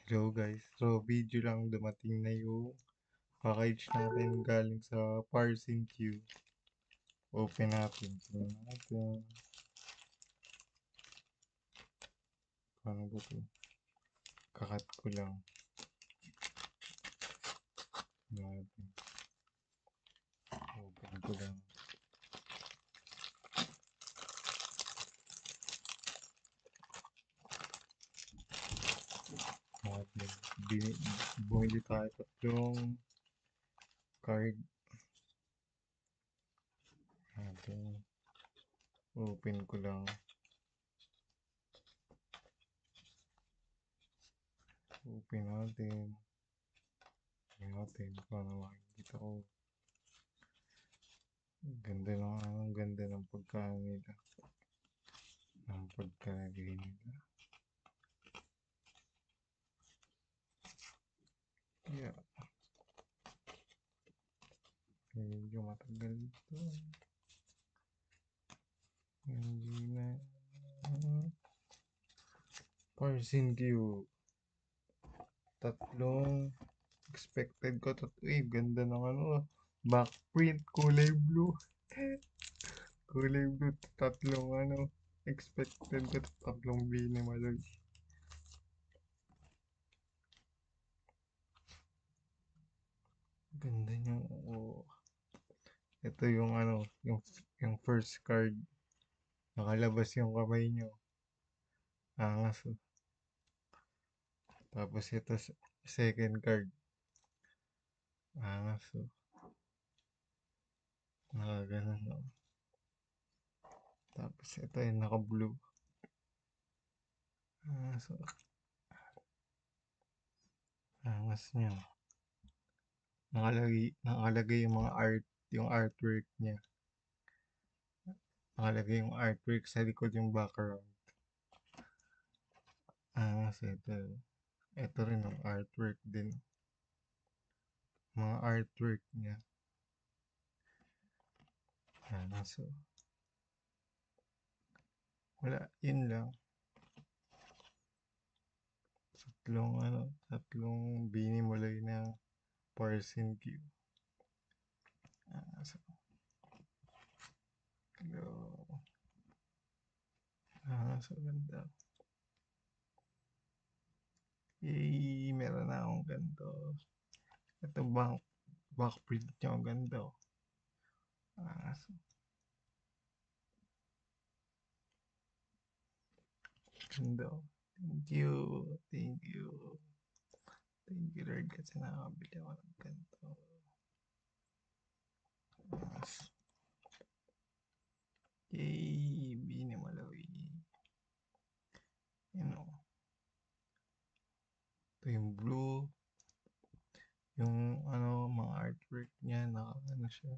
Hello guys, so video lang dumating na yung package natin galing sa Parsing Q. Open natin. Tingnan natin. Paano ba ito? Kakat ko lang. Tingnan natin. Open ko lang. Natin. Bumili tayo tatlong card. Natin. Open ko lang. Open natin. Tingnan natin kung ano makikita ko. Ganda ng pagkain nila. Ang pagkalagay nila. Yeah. Medyo matagal ito. Hindi na. Parsin Q. Tatlong expected ko. Ganda ng back print. Kulay blue. Kulay blue. Tatlong expected ko. Tatlong binimaloy. Ganda niya. Oh. Ito yung yung first card. Nakalabas yung kamay nyo. Angas. Oh. Tapos ito second card. Angas. Oh. Nakaganon. Oh. Tapos ito yung naka-blue. Angas. Oh. Angas niya. Nakalagay yung mga yung artwork niya. Nakalagay yung artwork sa likod yung background. Angas ito. Ito rin yung artwork din. Mga artwork niya. Angas. So, wala, yun lang. Tatlong binimulay na Parsin Q. So, hello. So ganda. Yay, meron na akong ganito. Ito back print niya, ang ganda. So, ganda. Thank you. Thank you. Thank you Lord kasi nakakabili ako ng ganito. Yay, binimaloy. Ito yung blue. Yung mga artwork niya, siya.